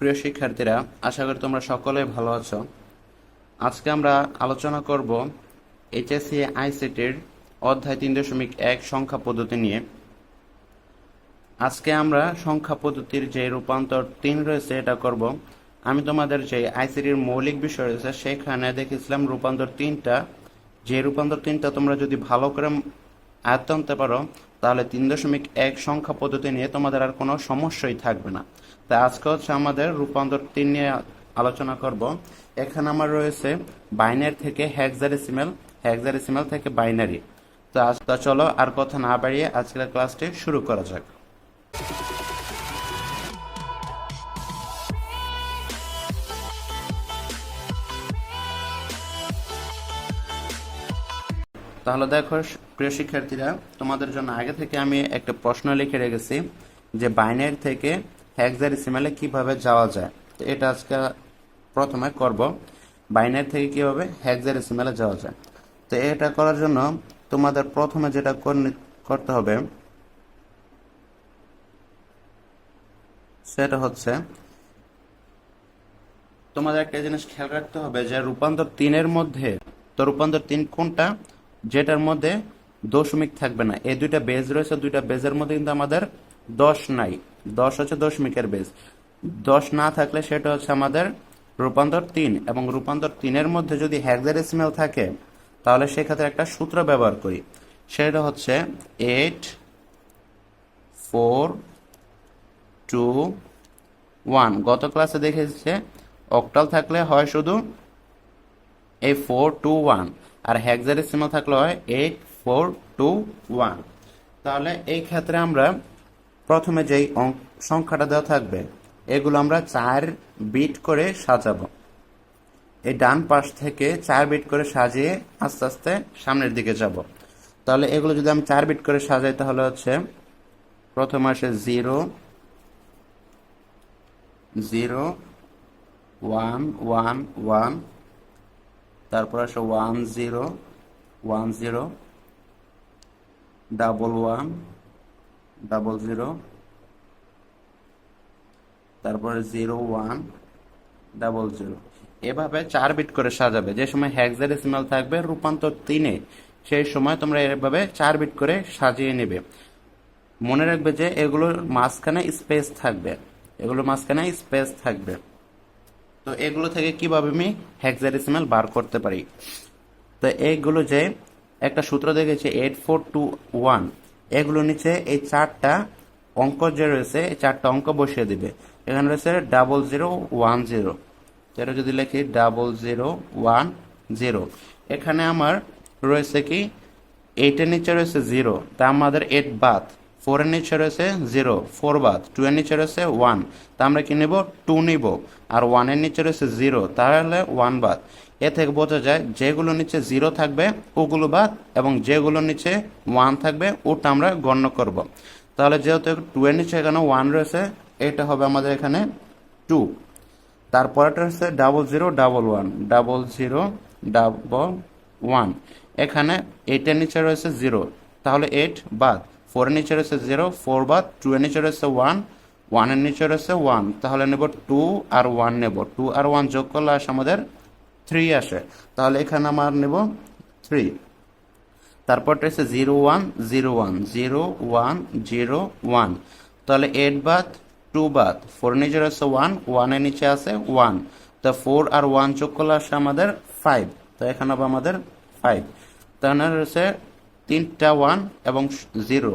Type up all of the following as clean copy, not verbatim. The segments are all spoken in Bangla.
প্রিয় শিক্ষার্থীরা, আশা করি তোমরা সকলে ভালো আছো। আজকে আমরা আলোচনা করব এইচএসসি আইসিটির অধ্যায় 3.1 সংখ্যা পদ্ধতি নিয়ে। আজকে আমরা সংখ্যা পদ্ধতির যে রূপান্তর 3 রয়েছে এটা করব। আমি তোমাদের যে আইসিটির মৌলিক বিষয় রয়েছে সেখানে দেখেছিলাম রূপান্তর 3টা। যে রূপান্তর 3টা তোমরা যদি ভালো করে আয়ত্ত আনতে পারো তাহলে 3.1 সংখ্যা পদ্ধতি নিয়ে তোমাদের আর কোনো সমস্যাই থাকবে না। তাই আজকে হচ্ছে আমাদের রূপান্তর 3 নিয়ে আলোচনা করব। এখানে আমার রয়েছে বাইনারি থেকে হেক্সাডেসিমাল থেকে বাইনারি। তো চলো আর কথা না বাড়িয়ে আজকের ক্লাসটি শুরু করা যাক। তাহলে দেখো প্রিয় শিক্ষার্থীরা, তোমাদের জন্য আগে থেকে আমি একটা প্রশ্ন লিখে রেখেছি যে বাইনারি থেকে হেক্সাডেসিমালে কিভাবে যাওয়া যায়। তো এটা আজকে প্রথমে করব, বাইনারি থেকে কিভাবে হেক্সাডেসিমালে যাওয়া যায়। তো এটা করার জন্য তোমাদের প্রথমে যেটা করতে হবে সেটা হচ্ছে তোমাদের একটা জিনিস খেয়াল রাখতে হবে যে রূপান্তর 3-এর মধ্যে, তো রূপান্তর 3 কোনটা যেটার মধ্যে দশমিক থাকবে না। এই দুইটা বেজ রয়েছে, দুইটা বেজের মধ্যে কিন্তু আমাদের 10 নাই। 10 হচ্ছে দশমিকের বেজ। 10 না থাকলে সেটা হচ্ছে আমাদের রূপান্তর 3। এবং রূপান্তর 3-এর মধ্যে যদি হেক্সাডেসিমাল থাকে তাহলে সেক্ষেত্রে একটা সূত্র ব্যবহার করি, সেটা হচ্ছে 8 4 2 1। গত ক্লাসে দেখেছে অক্টাল থাকলে হয় শুধু এই 4 2 1, আর হেক্সাডেসিমাল থাকলে হয় 8 4 2 1। তাহলে এই ক্ষেত্রে আমরা প্রথমে যেই সংখ্যাটা দেওয়া থাকবে এগুলো আমরা 4 বিট করে সাজাবো। এই ডান পাশ থেকে 4 বিট করে সাজিয়ে আস্তে আস্তে সামনের দিকে যাব। তাহলে এগুলো যদি আমি 4 বিট করে সাজাই তাহলে হচ্ছে প্রথমে আসে 0 0 1 1 1, তারপর আসে 1 0 1 0, 1 1 0 0, তারপরে 0 1 0 0। এভাবে 4 বিট করে সাজাবে। যে সময় হেক্সাডেসিমাল থাকবে রূপান্তর 3-এ সেই সময় তোমরা এভাবে 4 বিট করে সাজিয়ে নেবে। মনে রাখবে যে এগুলোর মাঝখানে স্পেস থাকবে, তো এগুলো থেকে কিভাবে আমি হেক্সাডেসিমাল বার করতে পারি। তো এইগুলো যে একটা সূত্র দেখেছি 8 4 2 1, এগুলো নিচে এই 4টা অঙ্ক যে রয়েছে এই 4টা অঙ্ক বসিয়ে দিবে। এখানে রয়েছে 0 0 1 0, এটা যদি লিখি 0 0 1 0। এখানে আমার রয়েছে কি 8 এর নিচে রয়েছে 0, তা আমাদের 8 বাদ। 4 এর নিচে রয়েছে 0, 4 বাদ। 2 এর নিচে রয়েছে 1, তা আমরা কি নেব 2 নিব। আর 1 এর নিচে রয়েছে 0, তাহলে 1 বাদ। এ থেকে বোঝা যায় যেগুলো নিচে 0 থাকবে ওগুলো বাদ, এবং যেগুলো নিচে 1 থাকবে ওটা আমরা গণ্য করব। তাহলে যেহেতু 2 এর নিচে এখানে 1 রয়েছে, এটা হবে আমাদের এখানে 2। তারপরটা হচ্ছে 0 0 1 1 0 0 1। এখানে 8 এর নিচে রয়েছে 0, তাহলে 8 বাদ। 4 এর নিচে রয়েছে 0, 4 বাদ। 2 এর নিচে রয়েছে 1, 1 এর নিচে রয়েছে 1, তাহলে নেব 2 আর 1 নেব। 2 আর 1 যোগ করলে আসে আমাদের 3 আসে, তাহলে এখানে আমার নেব 3। তারপরটা হচ্ছে 0 1 0 1 0 1 0 1, তাহলে 8 বাদ 2 বাদ। 4 এর নিচে রয়েছে 1, 1 এর নিচে আছে 1, তো 4 আর 1 যোগ করলে আসে আমাদের 5, তো এখানে হবে আমাদের 5। তাহলে রয়েছে 3টা 1 এবং 0,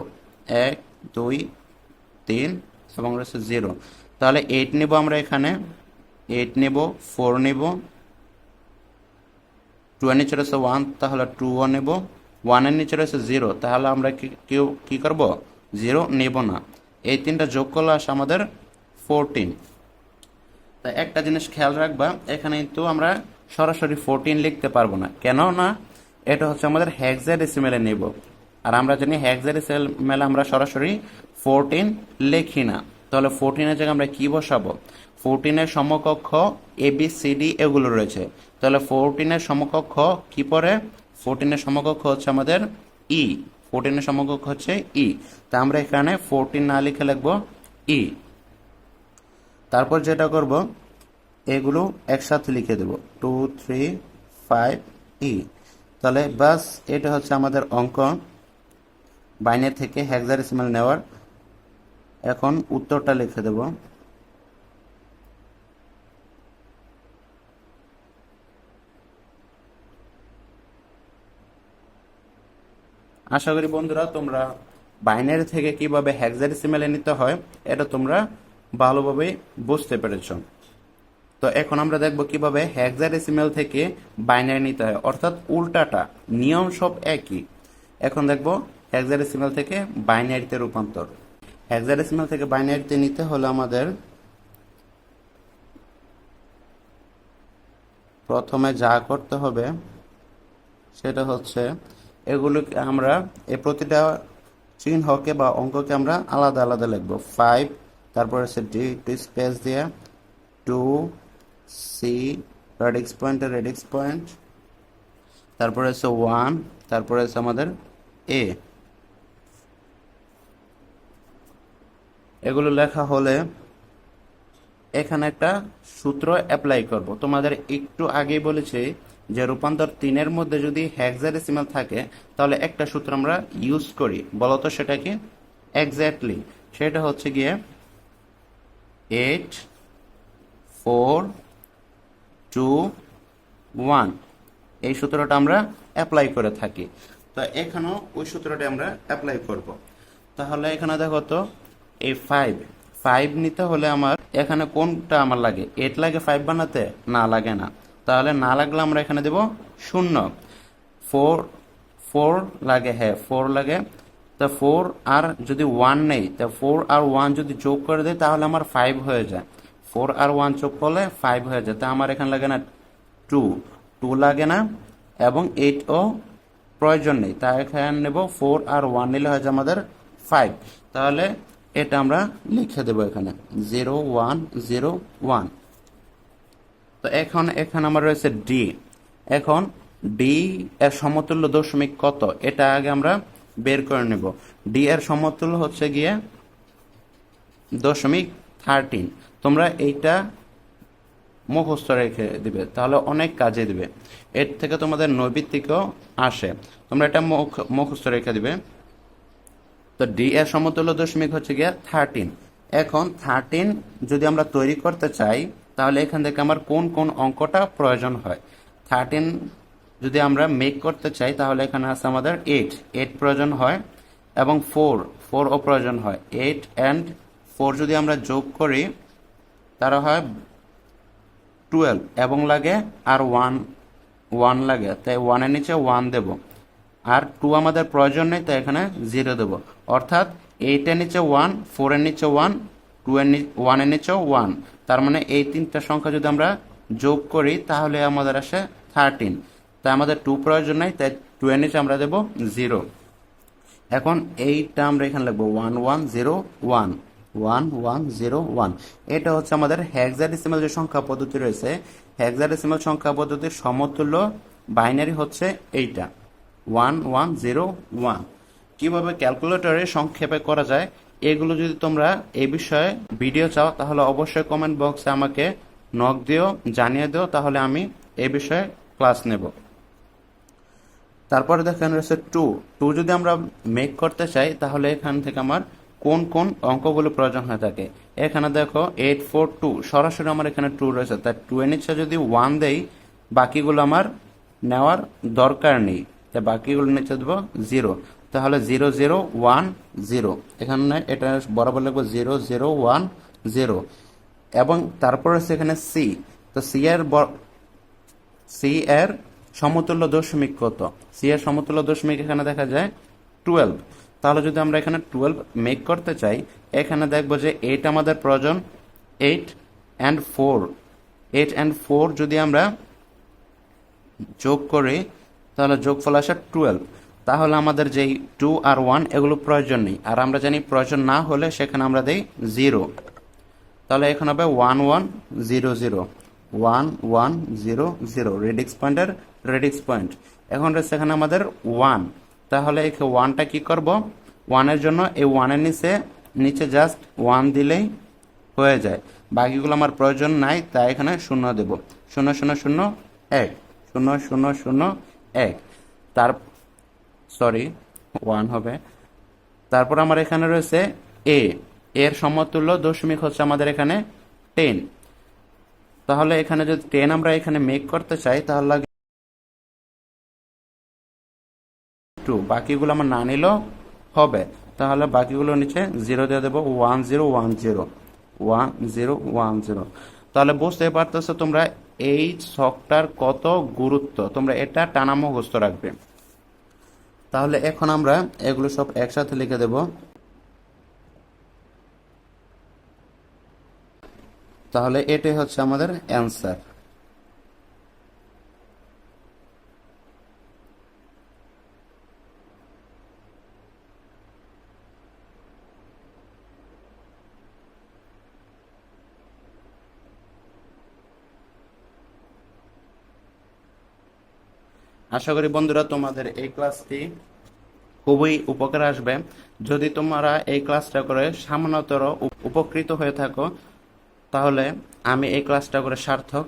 1 2 3 এবং রয়েছে 0। তাহলে 8 নেব আমরা, এখানে 8 নেব, 4 নেব, 2 এর নিচে রয়েছে 1, তাহলে 2ও নেব। 1 এর নিচে রয়েছে 0, তাহলে আমরা কি করব 0 নেব না। এই 3টা যোগ করলে আসে আমাদের 14। তা একটা জিনিস খেয়াল রাখবা, এখানে কিন্তু আমরা সরাসরি 14 লিখতে পারবো না, কেন না এটা হচ্ছে আমাদের হেক্সাডেসিমালে নেব। আর আমরা জানি হেক্সাডেসিমালে আমরা সরাসরি 14 লিখি না। তাহলে 14 এর জায়গায় আমরা কি বসাবো? 14 এর সমকক্ষ ABCD এগুলো রয়েছে, তাহলে 14 এর সমকক্ষ কি পড়ে? 14 এর সমকক্ষ হচ্ছে আমাদের E। 14 এর সমকক্ষ হচ্ছে E, তা আমরা এখানে 14 না লিখে লিখবো E। তারপর যেটা করব, এগুলো একসাথে লিখে দেব 2 3 5 তাহলে বাস এটা হচ্ছে আমাদের অঙ্ক বাইনারি থেকে হেক্সাডেসিমাল নেওয়ার। এখন উত্তরটা লিখে দেব। আশা করি বন্ধুরা তোমরা বাইনারি থেকে কিভাবে হেক্সাডেসিমালে নিতে হয় এটা তোমরা ভালোভাবে বুঝতে পেরেছ। তো এখন আমরা দেখব কিভাবে হেক্সাডেসিমাল থেকে বাইনারি নিতে হয়, অর্থাৎ উল্টাটা, নিয়ম সব একই। এখন দেখব হেক্সাডেসিমাল থেকে বাইনারিতে রূপান্তর। হেক্সাডেসিমাল থেকে বাইনারিতে নিতে হলে আমাদের প্রথমে যা করতে হবে সেটা হচ্ছে এগুলোকে আমরা এই প্রতিটা চিহ্নকে বা অঙ্ককে আমরা আলাদা আলাদা লিখব। 5, তারপর হচ্ছে ডি, একটু স্পেস দিয়ে 2 সি, রেডিক্স পয়েন্ট, তারপরে হচ্ছে 1, তারপরে হচ্ছে আমাদের এ। এগুলো লেখা হলে এখানে একটা সূত্র অ্যাপ্লাই করব। তোমাদের একটু আগেই বলেছি যে রূপান্তর 3-এর মধ্যে যদি হেক্সাডেসিমাল থাকে তাহলে একটা সূত্র আমরা ইউজ করি, বলতো সেটা কি? এক্স্যাক্টলি সেটা হচ্ছে গিয়ে 8 4 2 1। এই সূত্রটা আমরা অ্যাপ্লাই করে থাকি। তো এখানেও ওই সূত্রটা আমরা অ্যাপ্লাই করব। তাহলে এখানে দেখো তো এই 5 নিতে হলে আমার এখানে কোনটা আমার লাগে? 8 লাগে 5 বানাতে? না, লাগে না। তাহলে না লাগলে আমরা এখানে দেব 0। 4 লাগে, হ্যাঁ 4 লাগে। তা 4 আর যদি 1 নেই, তা 4 আর 1 যদি যোগ করে দেয় তাহলে আমার 5 হয়ে যায়। 4 আর 1 যোগ করলে 5 হয়ে যায়। তা আমার এখানে লাগে না 2 লাগে না, এবং 8ও প্রয়োজন নেই। তাই এখানে নেব 4 আর 1 নিলে হয় আমাদের 5। তাহলে এটা আমরা লিখে দেব এখানে 0 1 0 1। তো এখন এখানে আমার রয়েছে ডি। এখন ডি এর সমতুল্য দশমিক কত এটা আগে আমরা বের করে নেব। ডি এর সমতুল্য হচ্ছে গিয়ে 0.13। তোমরা এইটা মুখস্থ রেখে দিবে, তাহলে অনেক কাজে দিবে। এর থেকে তোমাদের নৈবিত্তিকও আসে, তোমরা এটা মুখস্থ রেখে দিবে। তো ডি এর সমতুল্য দশমিক হচ্ছে গিয়ে 13। এখন 13 যদি আমরা তৈরি করতে চাই তাহলে এখান থেকে আমার কোন কোন অঙ্কটা প্রয়োজন হয়? 13 যদি আমরা মেক করতে চাই তাহলে এখানে আছে আমাদের 8 প্রয়োজন হয়, এবং 4ও প্রয়োজন হয়। 8 and 4 যদি আমরা যোগ করি তারা হয় 12, এবং লাগে আর 1 লাগে, তাই 1 এর নিচে 1 দেব। আর 2 আমাদের প্রয়োজন নেই, তাই এখানে 0 দেব। অর্থাৎ 8 এর নিচে 1, 4 এর নিচে 1, 1 এর নিচেও 1। তার মানে এই তিনটা সংখ্যা যদি আমরা যোগ করি তাহলে আমাদের আসে 13। তাই আমাদের 2 প্রয়োজন নেই, তাই 2 এর নিচে আমরা দেব 0। এখন এইটা আমরা এখানে লিখবো 1 1 0 1 1 1 0 1। এটা হচ্ছে আমাদের হেক্সাডেসিমাল যে সংখ্যা পদ্ধতি রয়েছে, হেক্সাডেসিমাল সংখ্যা পদ্ধতির সমতুল্য বাইনারি হচ্ছে এইটা 1 1 0 1। কিভাবে ক্যালকুলেটরে সংক্ষেপে করা যায় এগুলো যদি তোমরা এই বিষয়ে ভিডিও চাও তাহলে অবশ্যই কমেন্ট বক্সে আমাকে নক দিও, জানিয়ে দিও, তাহলে আমি এই বিষয়ে ক্লাস নেব। তারপরে দেখেন রয়েছে 2 যদি আমরা মেক করতে চাই তাহলে এখান থেকে আমার কোন কোন অঙ্কগুলো প্রয়োজন হয়ে থাকে। এখানে দেখো 8 4 2, সরাসরি আমার এখানে 2 রয়েছে, তাই 2 এর নিচে যদি 1 দেই বাকিগুলো আমার নেওয়ার দরকার নেই, তাই বাকিগুলো নিচে দেবো 0। তাহলে 0 0 1 0, এখানে এটা বরাবর লিখবো 0 0 1 0। এবং তারপর হচ্ছে এখানে সি। তো সি এর সমতুল্য দশমিক কত? সি এর সমতুল্য দশমিক এখানে দেখা যায় 12। তাহলে যদি আমরা এখানে 12 মেক করতে চাই, এখানে দেখবো যে 8 আমাদের প্রয়োজন, 8 and 4 যদি আমরা যোগ করি তাহলে যোগফল আসে 12। তাহলে আমাদের যেই 2 আর 1 এগুলো প্রয়োজন নেই, আর আমরা জানি প্রয়োজন না হলে সেখানে আমরা দেই 0। তাহলে এখানে হবে 1 1 0 0 1 1 0 0, রেডিক্স পয়েন্ট। এখন রয়েছে এখানে আমাদের 1। তাহলে এই 1টা কি করব? 1 এর জন্য এই 1 এর নিচে জাস্ট 1 দিলেই হয়ে যায়। বাকিগুলো আমার প্রয়োজন নাই, তাই এখানে শূন্য দেব। 0 0 0 1 0 0 0 1 তার সরি 1 হবে। তারপর আমার এখানে রয়েছে এ, এর সমতুল্য দশমিক হচ্ছে আমাদের এখানে 10। তাহলে এখানে যদি 10 আমরা এখানে মেক করতে চাই তাহলে লাগে 2, বাকিগুলো আমার না নিলেও হবে। তাহলে বাকিগুলো নিচে 0 দিয়ে দেবো, 1 0 1 0 1 0 1 0। তাহলে বুঝতে পারতেছো তোমরা এই ছকটার কত গুরুত্ব, তোমরা এটা টানা মুখস্থ রাখবে। তাহলে এখন আমরা এগুলো সব একসাথে লিখে দেব। তাহলে এটাই হচ্ছে আমাদের অ্যান্সার। আশা করি বন্ধুরা তোমাদের এই ক্লাসটি খুবই উপকার আসবে। যদি তোমরা এই ক্লাসটা করে সামান্যতর উপকৃত হয়ে থাকো তাহলে আমি এই ক্লাসটা করে সার্থক।